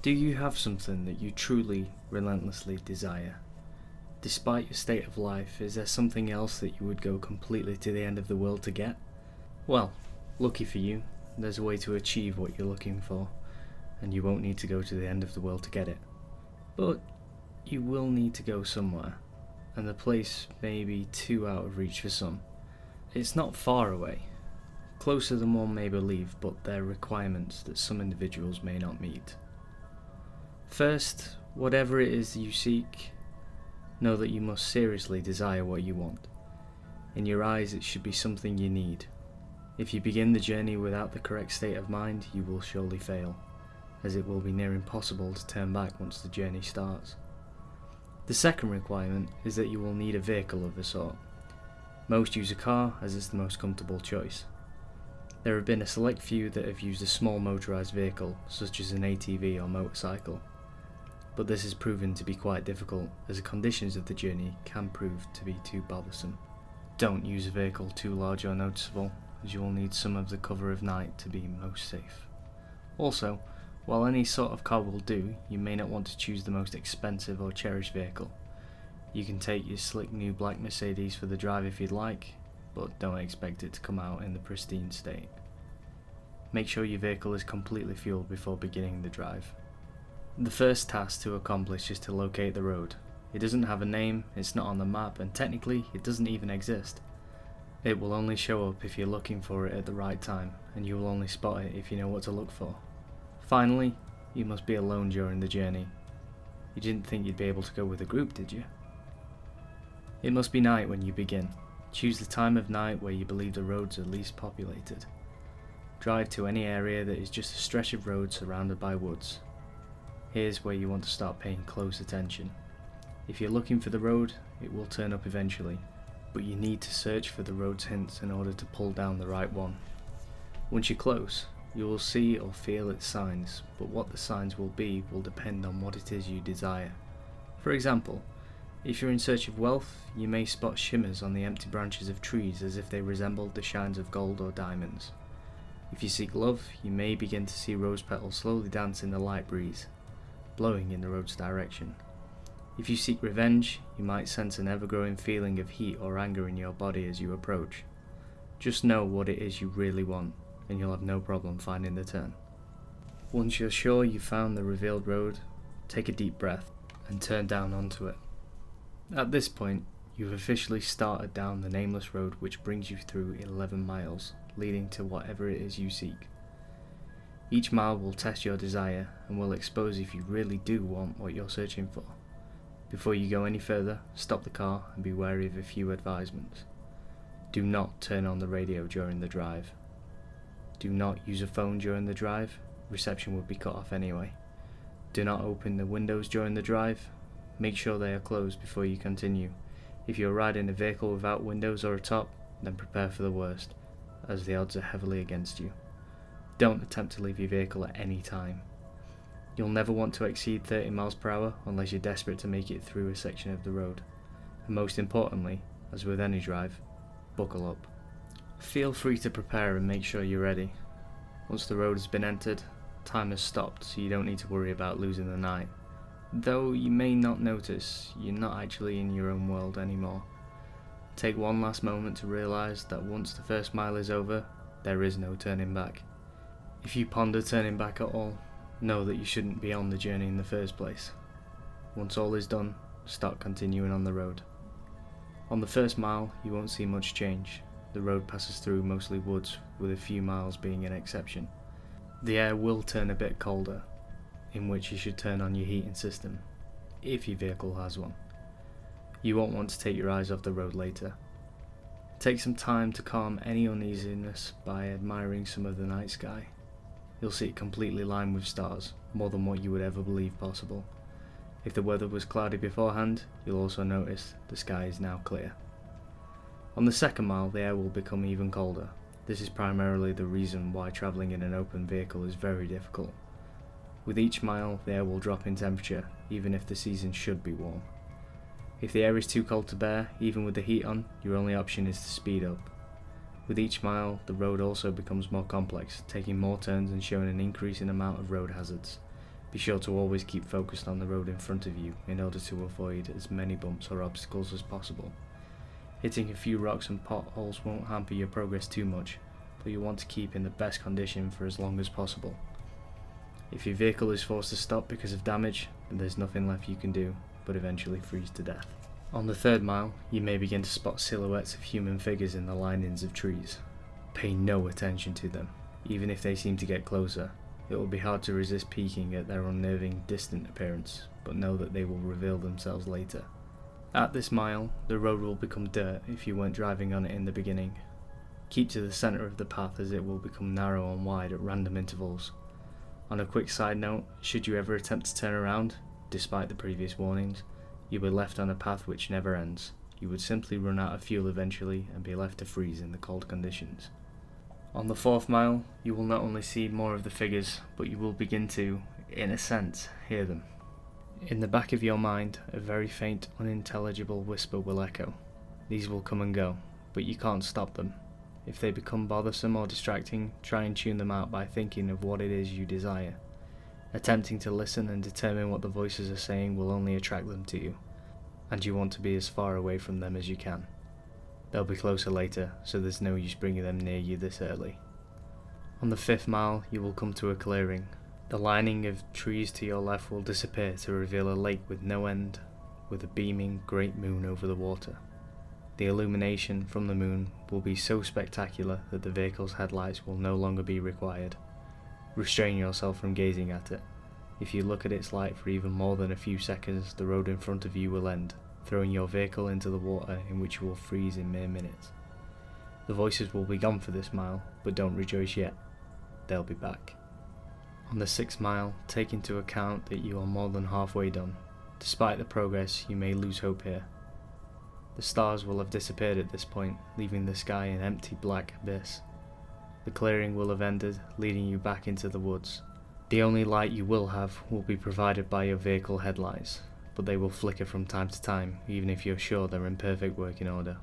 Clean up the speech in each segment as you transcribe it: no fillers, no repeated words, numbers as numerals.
Do you have something that you truly, relentlessly desire? Despite your state of life, is there something else that you would go completely to the end of the world to get? Well, lucky for you, there's a way to achieve what you're looking for, and you won't need to go to the end of the world to get it. But you will need to go somewhere, and the place may be too out of reach for some. It's not far away, closer than one may believe, but there are requirements that some individuals may not meet. First, whatever it is you seek, know that you must seriously desire what you want. In your eyes, it should be something you need. If you begin the journey without the correct state of mind, you will surely fail, as it will be near impossible to turn back once the journey starts. The second requirement is that you will need a vehicle of a sort. Most use a car as it's the most comfortable choice. There have been a select few that have used a small motorised vehicle, such as an ATV or motorcycle. But this has proven to be quite difficult, as the conditions of the journey can prove to be too bothersome. Don't use a vehicle too large or noticeable, as you will need some of the cover of night to be most safe. Also, while any sort of car will do, you may not want to choose the most expensive or cherished vehicle. You can take your slick new black Mercedes for the drive if you'd like, but don't expect it to come out in the pristine state. Make sure your vehicle is completely fueled before beginning the drive. The first task to accomplish is to locate the road. It doesn't have a name, it's not on the map, and technically it doesn't even exist. It will only show up if you're looking for it at the right time, and you will only spot it if you know what to look for. Finally, you must be alone during the journey. You didn't think you'd be able to go with a group, did you? It must be night when you begin. Choose the time of night where you believe the roads are least populated. Drive to any area that is just a stretch of road surrounded by woods. Here's where you want to start paying close attention. If you're looking for the road, it will turn up eventually, but you need to search for the road's hints in order to pull down the right one. Once you're close, you will see or feel its signs, but what the signs will be will depend on what it is you desire. For example, if you're in search of wealth, you may spot shimmers on the empty branches of trees as if they resembled the shines of gold or diamonds. If you seek love, you may begin to see rose petals slowly dance in the light breeze, blowing in the road's direction. If you seek revenge, you might sense an ever-growing feeling of heat or anger in your body as you approach. Just know what it is you really want, and you'll have no problem finding the turn. Once you're sure you've found the revealed road, take a deep breath and turn down onto it. At this point, you've officially started down the nameless road which brings you through 11 miles, leading to whatever it is you seek. Each mile will test your desire and will expose if you really do want what you're searching for. Before you go any further, stop the car and be wary of a few advisements. Do not turn on the radio during the drive. Do not use a phone during the drive, reception would be cut off anyway. Do not open the windows during the drive. Make sure they are closed before you continue. If you're riding a vehicle without windows or a top, then prepare for the worst, as the odds are heavily against you. Don't attempt to leave your vehicle at any time. You'll never want to exceed 30 miles per hour unless you're desperate to make it through a section of the road. And most importantly, as with any drive, buckle up. Feel free to prepare and make sure you're ready. Once the road has been entered, time has stopped, so you don't need to worry about losing the night. Though you may not notice, you're not actually in your own world anymore. Take one last moment to realise that once the first mile is over, there is no turning back. If you ponder turning back at all, know that you shouldn't be on the journey in the first place. Once all is done, start continuing on the road. On the first mile, you won't see much change. The road passes through mostly woods, with a few miles being an exception. The air will turn a bit colder, in which you should turn on your heating system, if your vehicle has one. You won't want to take your eyes off the road later. Take some time to calm any uneasiness by admiring some of the night sky. You'll see it completely lined with stars, more than what you would ever believe possible. If the weather was cloudy beforehand, you'll also notice the sky is now clear. On the second mile, the air will become even colder. This is primarily the reason why travelling in an open vehicle is very difficult. With each mile, the air will drop in temperature, even if the season should be warm. If the air is too cold to bear, even with the heat on, your only option is to speed up. With each mile, the road also becomes more complex, taking more turns and showing an increasing amount of road hazards. Be sure to always keep focused on the road in front of you in order to avoid as many bumps or obstacles as possible. Hitting a few rocks and potholes won't hamper your progress too much, but you want to keep in the best condition for as long as possible. If your vehicle is forced to stop because of damage, then there's nothing left you can do but eventually freeze to death. On the third mile, you may begin to spot silhouettes of human figures in the linings of trees. Pay no attention to them, even if they seem to get closer. It will be hard to resist peeking at their unnerving, distant appearance, but know that they will reveal themselves later. At this mile, the road will become dirt if you weren't driving on it in the beginning. Keep to the centre of the path as it will become narrow and wide at random intervals. On a quick side note, should you ever attempt to turn around, despite the previous warnings, you were left on a path which never ends. You would simply run out of fuel eventually and be left to freeze in the cold conditions. On the fourth mile, you will not only see more of the figures, but you will begin to, in a sense, hear them. In the back of your mind, a very faint, unintelligible whisper will echo. These will come and go, but you can't stop them. If they become bothersome or distracting, try and tune them out by thinking of what it is you desire. Attempting to listen and determine what the voices are saying will only attract them to you, and you want to be as far away from them as you can. They'll be closer later, so there's no use bringing them near you this early. On the fifth mile, you will come to a clearing. The lining of trees to your left will disappear to reveal a lake with no end, with a beaming great moon over the water. The illumination from the moon will be so spectacular that the vehicle's headlights will no longer be required. Restrain yourself from gazing at it. If you look at its light for even more than a few seconds, the road in front of you will end, throwing your vehicle into the water in which you will freeze in mere minutes. The voices will be gone for this mile, but don't rejoice yet. They'll be back. On the 6th mile, take into account that you are more than halfway done. Despite the progress, you may lose hope here. The stars will have disappeared at this point, leaving the sky an empty black abyss. The clearing will have ended, leading you back into the woods. The only light you will have will be provided by your vehicle headlights, but they will flicker from time to time, even if you're sure they're in perfect working order.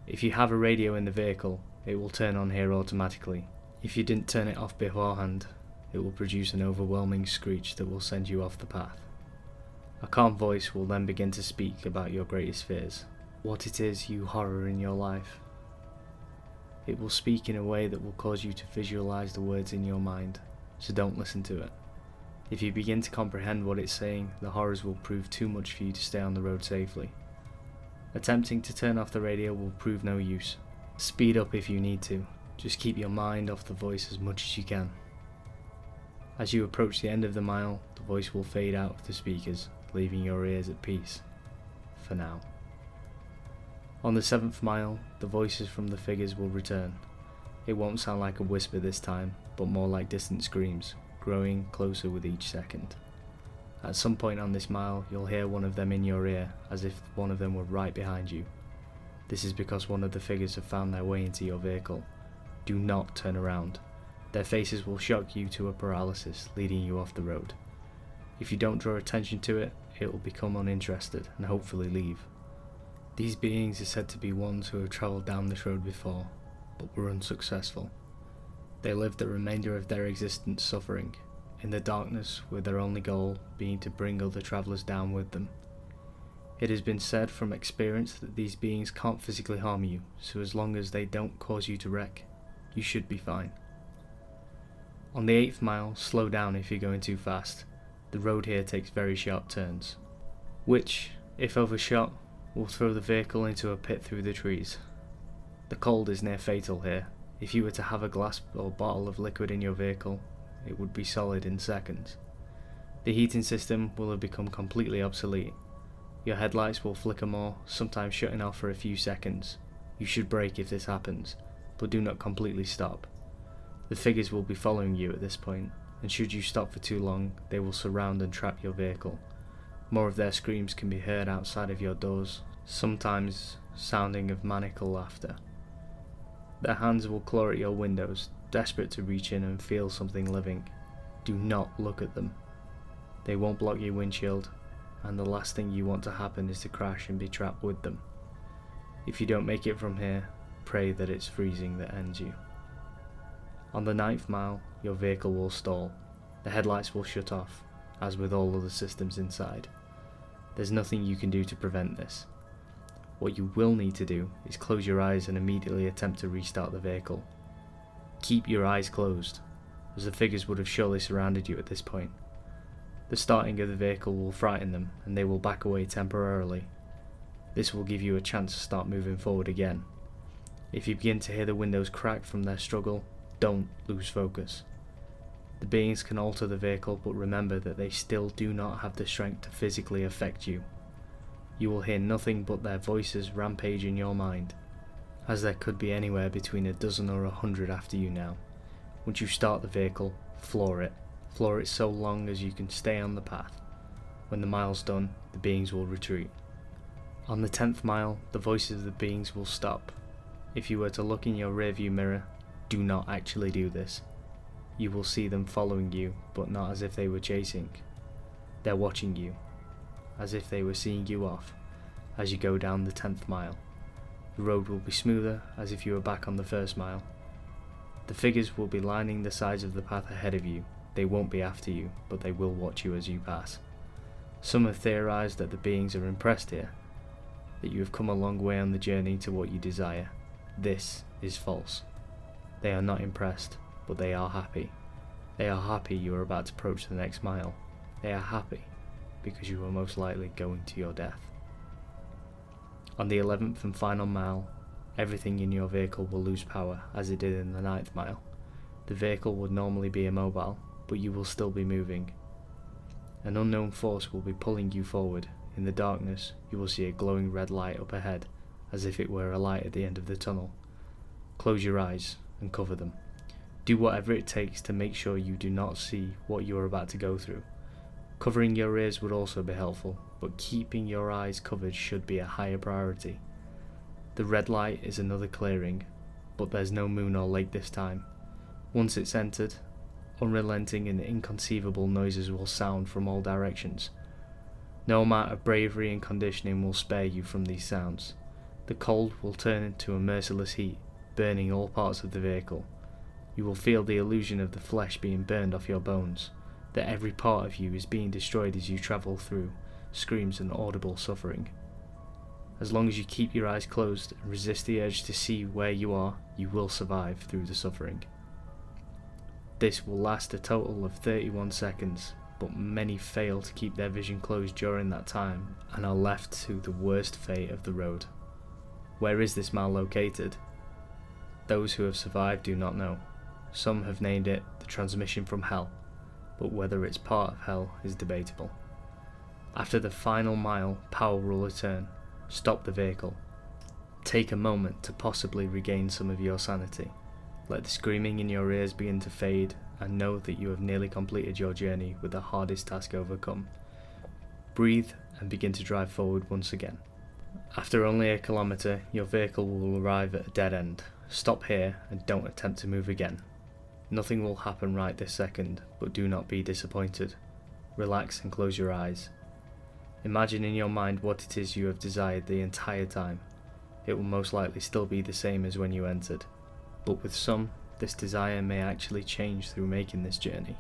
If you have a radio in the vehicle, it will turn on here automatically. If you didn't turn it off beforehand, it will produce an overwhelming screech that will send you off the path. A calm voice will then begin to speak about your greatest fears, what it is you horror in your life. It will speak in a way that will cause you to visualize the words in your mind, so don't listen to it. If you begin to comprehend what it's saying, the horrors will prove too much for you to stay on the road safely. Attempting to turn off the radio will prove no use. Speed up if you need to, just keep your mind off the voice as much as you can. As you approach the end of the mile, the voice will fade out of the speakers, leaving your ears at peace. For now. On the 7th mile, the voices from the figures will return. It won't sound like a whisper this time, but more like distant screams, growing closer with each second. At some point on this mile, you'll hear one of them in your ear, as if one of them were right behind you. This is because one of the figures have found their way into your vehicle. Do not turn around. Their faces will shock you to a paralysis, leading you off the road. If you don't draw attention to it, it will become uninterested and hopefully leave. These beings are said to be ones who have travelled down this road before, but were unsuccessful. They lived the remainder of their existence suffering, in the darkness, with their only goal being to bring other travellers down with them. It has been said from experience that these beings can't physically harm you, so as long as they don't cause you to wreck, you should be fine. On the 8th mile, slow down if you're going too fast. The road here takes very sharp turns, which, if overshot, will throw the vehicle into a pit through the trees. The cold is near fatal here. If you were to have a glass or bottle of liquid in your vehicle, it would be solid in seconds. The heating system will have become completely obsolete. Your headlights will flicker more, sometimes shutting off for a few seconds. You should brake if this happens, but do not completely stop. The figures will be following you at this point, and should you stop for too long, they will surround and trap your vehicle. More of their screams can be heard outside of your doors, sometimes sounding of maniacal laughter. Their hands will claw at your windows, desperate to reach in and feel something living. Do not look at them. They won't block your windshield, and the last thing you want to happen is to crash and be trapped with them. If you don't make it from here, pray that it's freezing that ends you. On the 9th mile, your vehicle will stall. The headlights will shut off. as with all other systems inside. There's nothing you can do to prevent this. What you will need to do is close your eyes and immediately attempt to restart the vehicle. Keep your eyes closed, as the figures would have surely surrounded you at this point. The starting of the vehicle will frighten them and they will back away temporarily. This will give you a chance to start moving forward again. If you begin to hear the windows crack from their struggle, don't lose focus. The beings can alter the vehicle, but remember that they still do not have the strength to physically affect you. You will hear nothing but their voices rampage in your mind, as there could be anywhere between a dozen or 100 after you now. Once you start the vehicle, floor it. Floor it so long as you can stay on the path. When the mile's done, the beings will retreat. On the 10th mile, the voices of the beings will stop. If you were to look in your rearview mirror, do not actually do this. You will see them following you, but not as if they were chasing. They're watching you, as if they were seeing you off, as you go down the 10th mile. The road will be smoother, as if you were back on the 1st mile. The figures will be lining the sides of the path ahead of you. They won't be after you, but they will watch you as you pass. Some have theorized that the beings are impressed here, that you have come a long way on the journey to what you desire. This is false. They are not impressed, but they are happy. They are happy you are about to approach the next mile. They are happy because you are most likely going to your death. On the 11th and final mile, everything in your vehicle will lose power, as it did in the 9th mile. The vehicle would normally be immobile, but you will still be moving. An unknown force will be pulling you forward. In the darkness, you will see a glowing red light up ahead, as if it were a light at the end of the tunnel. Close your eyes and cover them. Do whatever it takes to make sure you do not see what you are about to go through. Covering your ears would also be helpful, but keeping your eyes covered should be a higher priority. The red light is another clearing, but there's no moon or lake this time. Once it's entered, unrelenting and inconceivable noises will sound from all directions. No amount of bravery and conditioning will spare you from these sounds. The cold will turn into a merciless heat, burning all parts of the vehicle. You will feel the illusion of the flesh being burned off your bones, that every part of you is being destroyed as you travel through screams and audible suffering. As long as you keep your eyes closed and resist the urge to see where you are, you will survive through the suffering. This will last a total of 31 seconds, but many fail to keep their vision closed during that time and are left to the worst fate of the road. Where is this mile located? Those who have survived do not know. Some have named it the transmission from hell, but whether it's part of hell is debatable. After the final mile, power will return. Stop the vehicle. Take a moment to possibly regain some of your sanity. Let the screaming in your ears begin to fade, and know that you have nearly completed your journey with the hardest task overcome. Breathe and begin to drive forward once again. After only a kilometre, your vehicle will arrive at a dead end. Stop here and don't attempt to move again. Nothing will happen right this second, but do not be disappointed. Relax and close your eyes. Imagine in your mind what it is you have desired the entire time. It will most likely still be the same as when you entered, but with some, this desire may actually change through making this journey.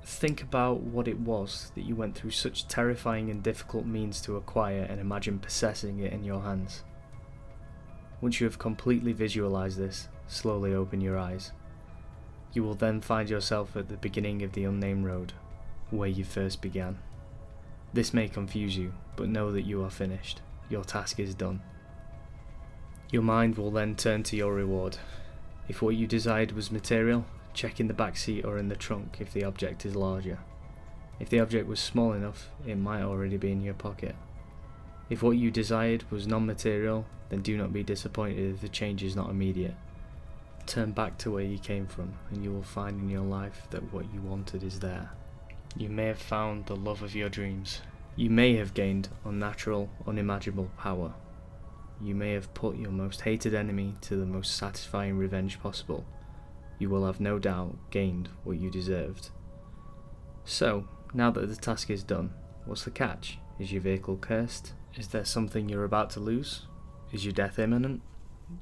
Think about what it was that you went through such terrifying and difficult means to acquire, and imagine possessing it in your hands. Once you have completely visualized this, slowly open your eyes. You will then find yourself at the beginning of the unnamed road, where you first began. This may confuse you, but know that you are finished. Your task is done. Your mind will then turn to your reward. If what you desired was material, check in the back seat or in the trunk if the object is larger. If the object was small enough, it might already be in your pocket. If what you desired was non-material, then do not be disappointed if the change is not immediate. Turn back to where you came from, and you will find in your life that what you wanted is there. You may have found the love of your dreams. You may have gained unnatural, unimaginable power. You may have put your most hated enemy to the most satisfying revenge possible. You will have no doubt gained what you deserved. So, now that the task is done, what's the catch? Is your vehicle cursed? Is there something you're about to lose? Is your death imminent?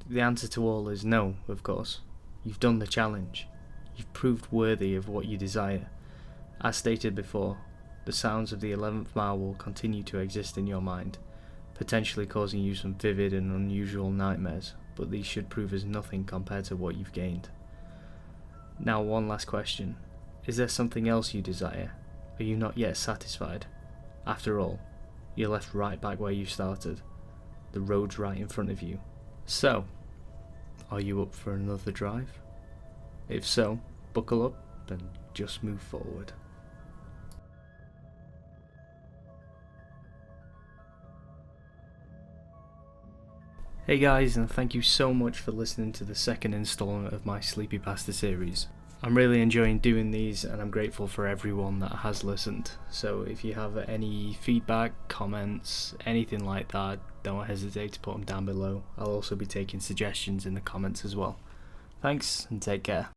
The answer to all is no, of course. You've done the challenge. You've proved worthy of what you desire. As stated before, the sounds of the 11th mile will continue to exist in your mind, potentially causing you some vivid and unusual nightmares, but these should prove as nothing compared to what you've gained. Now, one last question. Is there something else you desire? Are you not yet satisfied? After all, you're left right back where you started. The road's right in front of you. So, are you up for another drive? If so, buckle up and just move forward. Hey guys, and thank you so much for listening to the second installment of my Sleepypasta series. I'm really enjoying doing these, and I'm grateful for everyone that has listened. So if you have any feedback, comments, anything like that, don't hesitate to put them down below. I'll also be taking suggestions in the comments as well. Thanks, and take care.